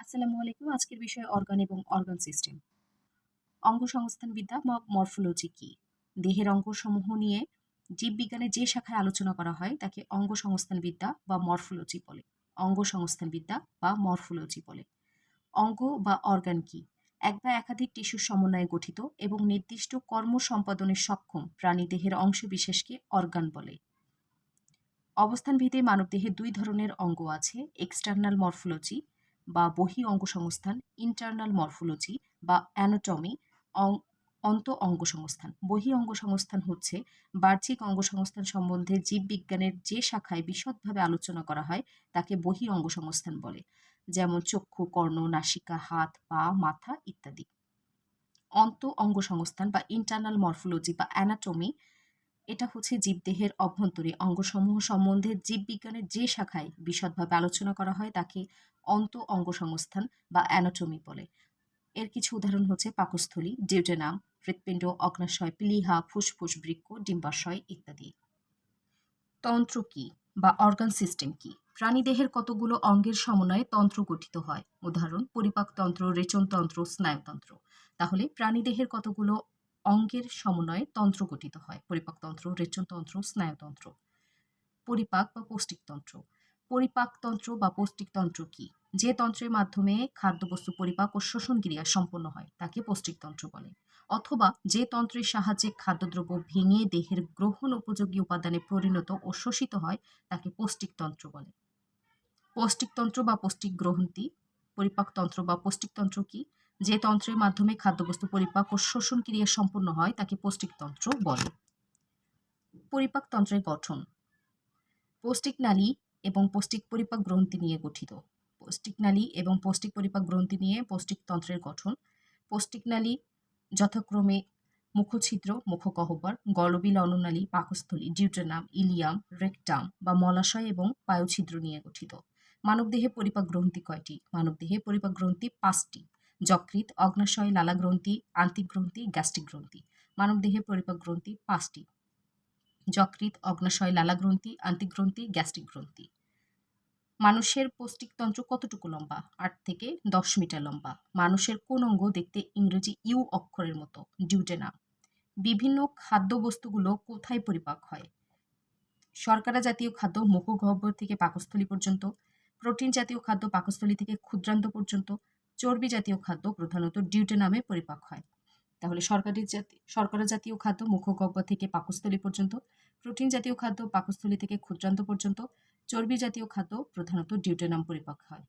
আসসালামু আলাইকুম। আজকের বিষয় অর্গান এবং অর্গান সিস্টেম। অঙ্গসংস্থানবিদ্যা বা মরফোলজি কি? দেহের অঙ্গসমূহ নিয়ে জীববিজ্ঞানের যে শাখায় আলোচনা করা হয় তাকে অঙ্গসংস্থানবিদ্যা বা মরফোলজি বলে। অঙ্গসংস্থানবিদ্যা বা মরফোলজি বলে। অঙ্গ বা অর্গান কি? এক বা একাধিক টিস্যুর সমন্বয়ে গঠিত এবং নির্দিষ্ট কর্ম সম্পাদনে সক্ষম প্রাণীদেহের অংশবিশেষকে অর্গান বলে। অবস্থানভেদে মানবদেহে ২ ধরনের অঙ্গ আছে, এক্সটার্নাল মরফোলজি বা বহিঃ-অঙ্গসংস্থান, ইন্টারনাল মরফোলজি বা অ্যানাটমি, অং অঙ্গসংস্থান। বহিঃ-অঙ্গসংস্থান হচ্ছে বাহ্যিক অঙ্গসংস্থান সম্বন্ধে জীববিজ্ঞানের যে শাখায় বিশদভাবে আলোচনা করা হয় তাকে বহিঃ-অঙ্গসংস্থান বলে, যেমন চক্ষু, কর্ণ, নাসিকা, হাত, পা, মাথা ইত্যাদি। অঙ্গসংস্থান বা ইন্টারনাল মরফোলজি বা অ্যানাটমি এটা হচ্ছে জীবদেহের অভ্যন্তরীণ অঙ্গসমূহ সম্বন্ধে জীববিজ্ঞানের যে শাখায় বিশদভাবে আলোচনা করা হয় তাকে অঙ্গসংস্থান বা অ্যানাটমি বলে। এর কিছু উদাহরণ হচ্ছে পাকস্থলী, ডিউডেনাম, হৃৎপিণ্ড, অগ্নাশয়, প্লীহা, ফুসফুস, বৃক্ক, ডিম্বাশয় ইত্যাদি। তন্ত্র কি বা অর্গান সিস্টেম কি? প্রাণীদেহের কতগুলো অঙ্গের সমন্বয়ে তন্ত্র গঠিত হয়। উদাহরণ পরিপাকতন্ত্র, রেচনতন্ত্র, স্নায়ুতন্ত্র। তাহলে প্রাণীদেহের কতগুলো অঙ্গের সমন্বয়ে তন্ত্র গঠিত হয়। পরিপাকতন্ত্র, রেচনতন্ত্র, স্নায়ুতন্ত্র। পরিপাক বা পৌষ্টিকতন্ত্র। পরিপাকতন্ত্র বা পৌষ্টিকতন্ত্র কি? যে তন্ত্রের মাধ্যমে খাদ্যবস্তু পরিপাক ও শোষণ ক্রিয়া সম্পন্ন হয় তাকে পৌষ্টিকতন্ত্র বলে। অথবা যে তন্ত্রের সাহায্যে খাদ্যদ্রব্য ভেঙে দেহের গ্রহণ উপযোগী উপাদানে পরিণত ও শোষিত হয় তাকে পৌষ্টিকতন্ত্র বলে। পৌষ্টিকতন্ত্র বা পৌষ্টিক গ্রন্থি। পরিপাকতন্ত্র বা পৌষ্টিকতন্ত্র কি? যে তন্ত্রের মাধ্যমে খাদ্যবস্তু পরিপাক ও শোষণ ক্রিয়া সম্পন্ন হয় তাকে পৌষ্টিকতন্ত্র বলে। পরিপাকতন্ত্রের গঠন পৌষ্টিক নালী এবং পৌষ্টিক পরিপাক গ্রন্থি নিয়ে গঠিত। পৌষ্টিক নালী এবং পৌষ্টিক পরিপাক গ্রন্থি নিয়ে পৌষ্টিকতন্ত্রের গঠন। পৌষ্টিক নালী যথাক্রমে মুখছিদ্র, মুখগহ্বর, গলবিল অন্ননালী, পাকস্থলী, ডিউটেনাম, ইলিয়াম, রেকটাম বা মলাশয় এবং পায়ুছিদ্র নিয়ে গঠিত। মানবদেহে পরিপাক গ্রন্থি কয়টি? মানবদেহে পরিপাক গ্রন্থি ৫টি। যকৃৎ, অগ্নাশয়, লালা গ্রন্থি, আন্তিক গ্রন্থি, গ্যাস্ট্রিক গ্রন্থি। মানবদেহে পরিপাক গ্রন্থি ৫টি। যকৃৎ, অগ্নাশয়, লালা গ্রন্থি, আন্তিক গ্রন্থি, গ্যাস্ট্রিক গ্রন্থি। মানুষের পৌষ্টিকতন্ত্র কতটুকু লম্বা? ৮ থেকে ১০ মিটার লম্বা। মানুষের কোন অঙ্গ দেখতে ইংরেজি ইউ অক্ষরের মতো? ডিউটেনাম। বিভিন্ন খাদ্যবস্তুগুলো কোথায় পরিপাক হয়? শর্করা জাতীয় খাদ্য মুখগহ্বর থেকে পাকস্থলী পর্যন্ত, প্রোটিন জাতীয় খাদ্য পাকস্থলী থেকে ক্ষুদ্রান্ত পর্যন্ত, চর্বি জাতীয় খাদ্য প্রধানত ডিউটেনামে পরিপাক হয়। তাহলে শর্করা জাতীয় খাদ্য মুখগহ্বর থেকে পাকস্থলী পর্যন্ত, প্রোটিন জাতীয় খাদ্য পাকস্থলী থেকে ক্ষুদ্রান্ত পর্যন্ত, চর্বি জাতীয় খাদ্য প্রধানত ডিউটেনাম পরিপাক হয়।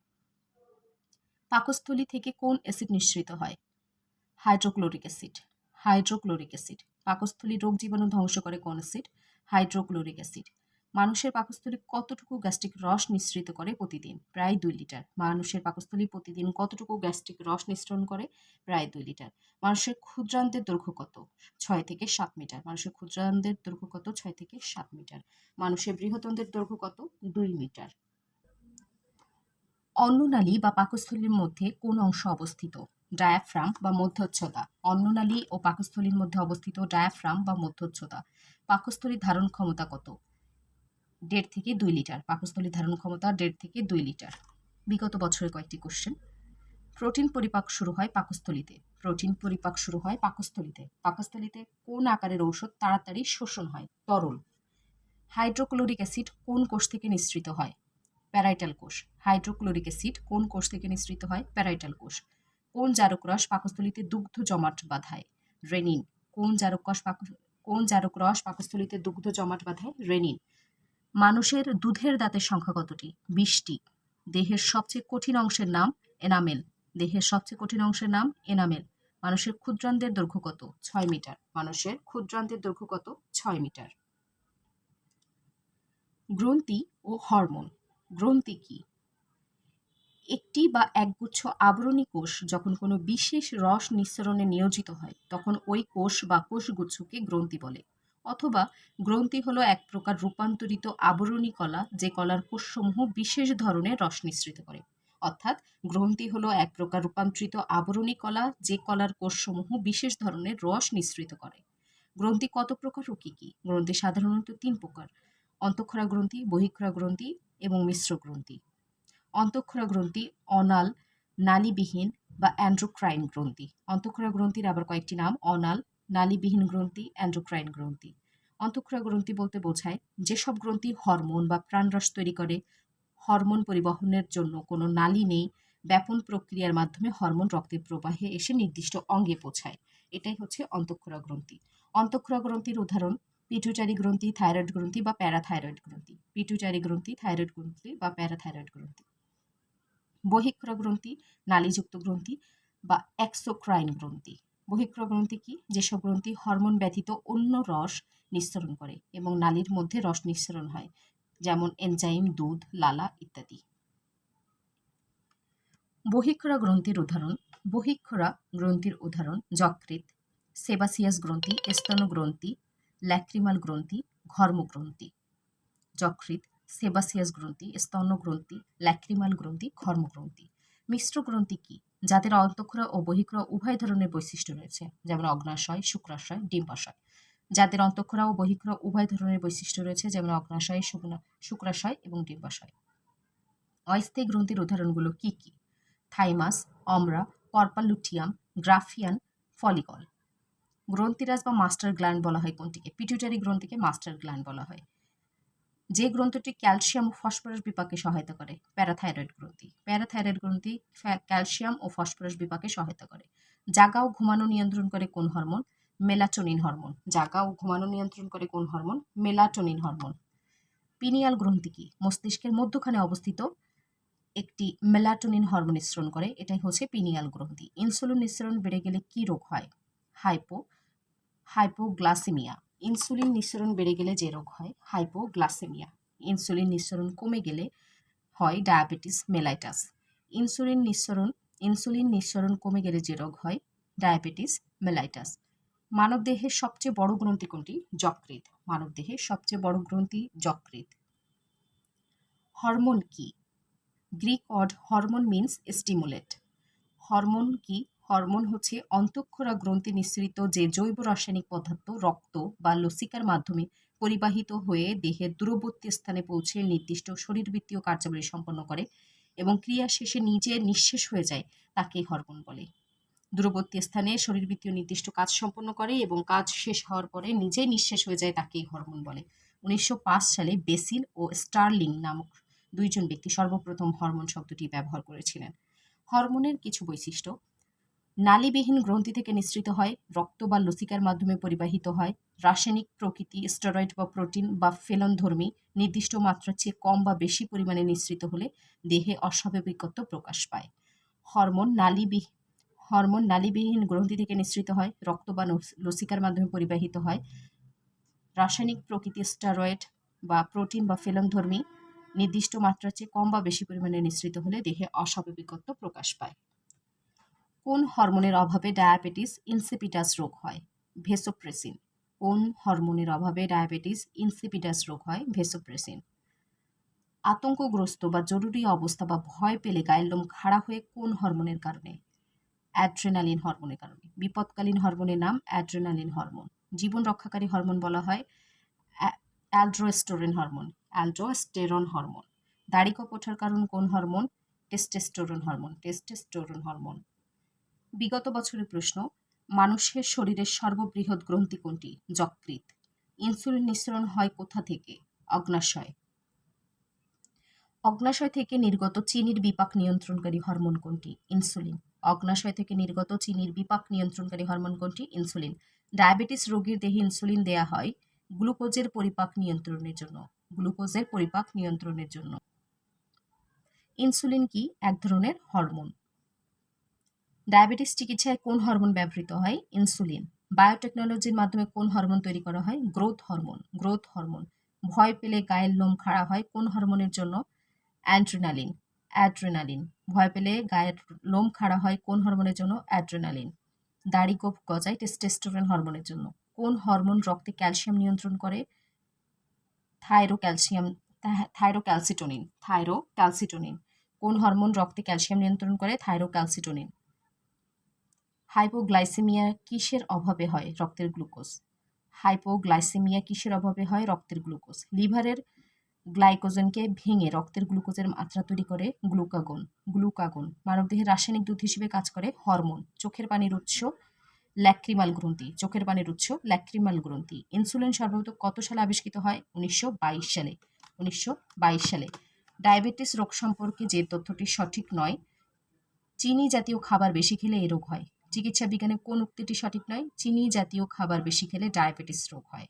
পাকস্থলী থেকে কোন অ্যাসিড নিঃসৃত হয়? Hydrochloric acid. Hydrochloric acid. পাকস্থলী রোগ জীবাণু ধ্বংস করে কোন অ্যাসিড? Hydrochloric acid. মানুষের পাকস্থলী কতটুকু গ্যাস্ট্রিক রস নিঃসৃত করে প্রতিদিন? প্রায় ২ লিটার। মানুষের পাকস্থলী প্রতিদিন কতটুকু গ্যাস্ট্রিক রস নিঃসরণ করে? প্রায় ২ লিটার। মানুষের ক্ষুদ্রান্তের দৈর্ঘ্য কত? ৬ থেকে ৭ মিটার। মানুষের ক্ষুদ্রান্তের দৈর্ঘ্য কত? ৬ থেকে ৭ মিটার। মানুষের বৃহৎ দৈর্ঘ্য কত? ২ মিটার। অন্ননালী বা পাকস্থলীর মধ্যে কোন অংশ অবস্থিত? ডায়াফ্রাম বা মধ্যচ্ছদা। অন্ননালী ও পাকস্থলীর মধ্যে অবস্থিত ডায়াফ্রাম বা মধ্যচ্ছদা। পাকস্থলীর ধারণ ক্ষমতা কত? ১.৫ থেকে ২ লিটার। পাকস্থলীর ধারণ ক্ষমতা ১.৫ থেকে ২ লিটার। বিগত বছরের কয়েকটি কোশ্চেন। প্রোটিন পরিপাক শুরু হয় পাকস্থলীতে। প্রোটিন পরিপাক শুরু হয় পাকস্থলীতে। পাকস্থলীতে কোন আকারের ঔষধ তাড়াতাড়ি শোষণ হয়? তরল। হাইড্রোক্লোরিক অ্যাসিড কোন কোষ থেকে নিঃসৃত হয়? প্যারাইটাল কোষ। হাইড্রোক্লোরিক অ্যাসিড কোন কোষ থেকে নিঃসৃত হয়? প্যারাইটাল কোষ। কোন জারক রস পাকস্থলীতে দুগ্ধ জমাট বাঁধায়? রেনিন। কোন জারক রস পাকস্থলীতে দুগ্ধ জমাট বাঁধায়? রেনিন। মানুষের দুধের দাঁতের সংখ্যা কতটি? ২০টি। দেহের সবচেয়ে কঠিন অংশের নাম? এনামেল। দেহের সবচেয়ে কঠিন অংশের নাম? এনামেল। মানুষের ক্ষুদ্রান্তের দৈর্ঘ্য কত? ৬ মিটার। মানুষের ক্ষুদ্রান্তের দৈর্ঘ্য কত? ৬ মিটার। গ্রন্থি ও হরমোন। গ্রন্থি কি? একটি বা একগুচ্ছ আবরণী কোষ যখন কোনো বিশেষ রস নিঃসরণে নিয়োজিত হয় তখন ওই কোষ বা কোষগুচ্ছকে গ্রন্থি বলে। অথবা গ্রন্থি হলো এক প্রকার রূপান্তরিত আবরণী কলা যে কলার কোষসমূহ বিশেষ ধরনের রস নিঃসৃত করে। অর্থাৎ গ্রন্থি হলো এক প্রকার রূপান্তরিত আবরণী কলা যে কলার কোষসমূহ বিশেষ ধরনের রস নিঃসৃত করে। গ্রন্থি কত প্রকার ও কি কি? গ্রন্থি সাধারণত ৩ প্রকার: অন্তঃক্ষরা গ্রন্থি, বহিঃক্ষরা গ্রন্থি এবং মিশ্র গ্রন্থি। অন্তঃক্ষরা গ্রন্থি অনাল নালীবিহীন বা অ্যান্ড্রোক্রাইন গ্রন্থি। অন্তঃক্ষরা গ্রন্থির আবার কয়েকটি নাম: অনাল, নালীবিহীন গ্রন্থি, অ্যান্ড্রোক্রাইন গ্রন্থি। অন্তঃক্ষরা গ্রন্থি বলতে বোঝায় যেসব গ্রন্থি হরমোন বা প্রাণরস তৈরি করে। হরমোন পরিবহনের জন্য কোনো নালী নেই, ব্যাপন প্রক্রিয়ার মাধ্যমে হরমোন রক্তের প্রবাহে এসে নির্দিষ্ট অঙ্গে পৌঁছায়। এটাই হচ্ছে অন্তঃক্ষরা গ্রন্থি। অন্তঃক্ষরা গ্রন্থির উদাহরণ: পিটুইটারি গ্রন্থি, থাইরয়েড গ্রন্থি বা প্যারাথাইরয়েড গ্রন্থি। পিটুইটারি গ্রন্থি, থাইরয়েড গ্রন্থি বা প্যারাথাইরয়েড গ্রন্থি। বহিঃক্ষরা গ্রন্থি, নালীযুক্ত গ্রন্থি বা এক্সোক্রাইন গ্রন্থি। বহিঃক্ষরা গ্রন্থি কি? যেসব গ্রন্থি হরমোন ব্যতীত অন্য রস নিঃসরণ করে এবং নালীর মধ্যে রস নিঃসরণ হয়, যেমন এনজাইম, দুধ, লালা ইত্যাদি। বহিঃক্ষরা গ্রন্থির উদাহরণ: বহিঃক্ষরা গ্রন্থির উদাহরণ যকৃৎ, সেবাসিয়াস গ্রন্থি, স্তন গ্রন্থি, ল্যাক্রিমাল গ্রন্থি, ঘর্ম গ্রন্থি। যকৃৎ, সেবাসিয়াস গ্রন্থি, স্তন গ্রন্থি, ল্যাক্রিমাল গ্রন্থি, ঘর্ম গ্রন্থি। মিশ্র গ্রন্থি কি? যাদের অন্তঃক্ষরা ও বহিঃক্ষরা উভয় ধরনের বৈশিষ্ট্য রয়েছে, যেমন অগ্নাশয়, শুক্রাশয়, ডিম্বাশয়। যাদের অন্তঃক্ষরা ও বহিঃক্ষরা উভয় ধরনের বৈশিষ্ট্য রয়েছে, যেমন অগ্নাশয়, শুক্রাশয় এবং ডিম্বাশয়। অস্থায়ী গ্রন্থির উদাহরণগুলো কি কি? থাইমাস, অমরা, কর্পাল লুটিয়াম, গ্রাফিয়ান, ফলিকল। গ্রন্থিরাজ বা মাস্টার গ্ল্যান্ড বলা হয় কোনটিকে? পিটুইটারি গ্রন্থিকে মাস্টার গ্ল্যান্ড বলা হয়। যে গ্রন্থটি ক্যালসিয়াম ও ফসফরাস বিপাকে সহায়তা করে? প্যারাথাইরয়েড গ্রন্থি। প্যারাথাইরয়েড গ্রন্থি ক্যালসিয়াম ও ফসফরাস বিপাকে সহায়তা করে। জাগা ও ঘুমানো নিয়ন্ত্রণ করে কোন হরমোন? Melatonin hormone. জাগা ও ঘুমানো নিয়ন্ত্রণ করে কোন হরমোন? Melatonin hormone. পিনিয়াল গ্রন্থি কি? মস্তিষ্কের মধ্যখানে অবস্থিত একটি মেলাটোনিন হরমোন নিঃসরণ করে, এটাই হচ্ছে পিনিয়াল গ্রন্থি। ইনসুলিন নিঃসরণ বেড়ে গেলে কি রোগ হয়? হাইপোগ্লাসেমিয়া। ইনসুলিন নিঃসরণ বেড়ে গেলে যে রোগ হয়, হাইপোগ্লাসেমিয়া। ইনসুলিন নিঃসরণ কমে গেলে হয় ডায়াবেটিস মেলাইটাস। ইনসুলিন নিঃসরণ কমে গেলে যে রোগ হয়, ডায়াবেটিস মেলাইটাস। মানবদেহের সবচেয়ে বড় গ্রন্থি কোনটি? যকৃৎ। মানবদেহের সবচেয়ে বড় গ্রন্থি যকৃৎ। হরমোন কি? Greek word hormone means stimulate. Hormone কি? হরমোন হচ্ছে অন্তঃক্ষরা গ্রন্থি নিঃসৃত যে জৈব রাসায়নিক পদার্থ রক্ত বা লসিকার মাধ্যমে পরিবাহিত হয়ে দেহের দূরবর্তী স্থানে পৌঁছে নির্দিষ্ট শরীরবৃত্তীয় কার্যাবলী সম্পন্ন করে এবং ক্রিয়া শেষে নিজে নিঃশেষ হয়ে যায়, তাকে হরমোন বলে। দূরবর্তী স্থানে শরীরবৃত্তীয় নির্দিষ্ট কাজ সম্পন্ন করে এবং কাজ শেষ হওয়ার পরে নিজেই নিঃশেষ হয়ে যায়, তাকেই হরমোন বলে। 1905 সালে বেসিল ও স্টার্লিং নামক দুইজন ব্যক্তি সর্বপ্রথম হরমোন শব্দটি ব্যবহার করেছিলেন। হরমোনের কিছু বৈশিষ্ট্য: নালীবিহীন গ্রন্থি থেকে নিঃসৃত হয়, রক্ত বা লসিকার মাধ্যমে পরিবাহিত হয়, রাসায়নিক প্রকৃতি, স্টেরয়েড বা প্রোটিন বা ফেলনধর্মী, নির্দিষ্ট মাত্রার চেয়ে কম বা বেশি পরিমাণে নিঃসৃত হলে দেহে অস্বাভাবিকত্ব প্রকাশ পায়। হরমোন নালীবিহীন গ্রন্থি থেকে নিঃসৃত হয়, রক্ত বা লসিকার মাধ্যমে পরিবাহিত হয়, রাসায়নিক প্রকৃতি, স্টেরয়েড বা প্রোটিন বা ফেলনধর্মী, নির্দিষ্ট মাত্রার চেয়ে কম বা বেশি পরিমাণে নিঃসৃত হলে দেহে অস্বাভাবিকত্ব প্রকাশ পায়। কোন হরমোনের অভাবে ডায়াবেটিস ইনসিপিটাস রোগ হয়? ভেসোপ্রেসিন। কোন হরমোনের অভাবে ডায়াবেটিস ইনসিপিটাস রোগ হয়? ভেসোপ্রেসিন। আতঙ্কগ্রস্ত বা জরুরি অবস্থা বা ভয় পেলে গায়ের লোম খাড়া হয়ে কোন হরমোনের কারণে? অ্যাড্রেনালিন হরমোনের কারণে। বিপদকালীন হরমোনের নাম অ্যাড্রেনালিন হরমোন। জীবন রক্ষাকারী হরমোন বলা হয় অ্যালডোস্টেরন হরমোন। Aldosterone hormone. দাড়ি কোপ ওঠার কারণ কোন hormone? Testosterone hormone. Testosterone hormone. বিগত বছরের প্রশ্ন: মানুষের শরীরের সর্ববৃহৎ গ্রন্থি কোনটি? যকৃৎ। ইনসুলিন নিঃসরণ হয় কোথা থেকে? অগ্নাশয়। অগ্নাশয় থেকে নির্গত চিনির বিপাক নিয়ন্ত্রণকারী হরমোন কোনটি? ইনসুলিন। অগ্নাশয় থেকে নির্গত চিনির বিপাক নিয়ন্ত্রণকারী হরমোন কোনটি? ইনসুলিন। ডায়াবেটিস রোগীর দেহে ইনসুলিন দেয়া হয় গ্লুকোজের পরিপাক নিয়ন্ত্রণের জন্য। গ্লুকোজের পরিপাক নিয়ন্ত্রণের জন্য। ইনসুলিন কি? এক ধরনের হরমোন। ডায়াবেটিস চিকিৎসায় কোন হরমোন ব্যবহৃত হয়? ইনসুলিন। বায়োটেকনোলজির মাধ্যমে কোন হরমোন তৈরি করা হয়? Growth hormone. Growth hormone. ভয় পেলে গায়ের লোম খাড়া হয় কোন হরমোনের জন্য? অ্যাড্রেনালিন। অ্যাড্রেনালিন। ভয় পেলে গায়ের লোম খাড়া হয় কোন হরমোনের জন্য? অ্যাড্রেনালিন। দাড়ি গোঁফ গজায় টেস্টোস্টেরন হরমোনের জন্য। কোন হরমোন রক্তে ক্যালসিয়াম নিয়ন্ত্রণ করে? থাইরোক্যালসিটোনিন। থাইরোক্যালসিটোনিন। কোন হরমোন রক্তে ক্যালসিয়াম নিয়ন্ত্রণ করে? থাইরোক্যালসিটোনিন। হাইপোগ্লাইসেমিয়া কিসের অভাবে হয়? রক্তের গ্লুকোজ। হাইপোগ্লাইসেমিয়া কিসের অভাবে হয়? রক্তের গ্লুকোজ। লিভারের গ্লাইকোজেনকে ভেঙে রক্তের গ্লুকোজের মাত্রা তৈরি করে গ্লুকাগন। মানবদেহের রাসায়নিক দুধ হিসেবে কাজ করে হরমোন। চোখের পানির উৎস ল্যাক্রিমাল গ্রন্থি। ইনসুলিন সর্বপ্রথম কত সালে আবিষ্কৃত হয়? 1922 সালে। ডায়াবেটিস রোগ সম্পর্কে যে তথ্যটি সঠিক নয়, চিনি জাতীয় খাবার বেশি খেলে এ রোগ হয়। চিকিৎসা বিজ্ঞানে কোন উক্তিটি সঠিক নয়? চিনি জাতীয় খাবার বেশি খেলে ডায়াবেটিস রোগ হয়।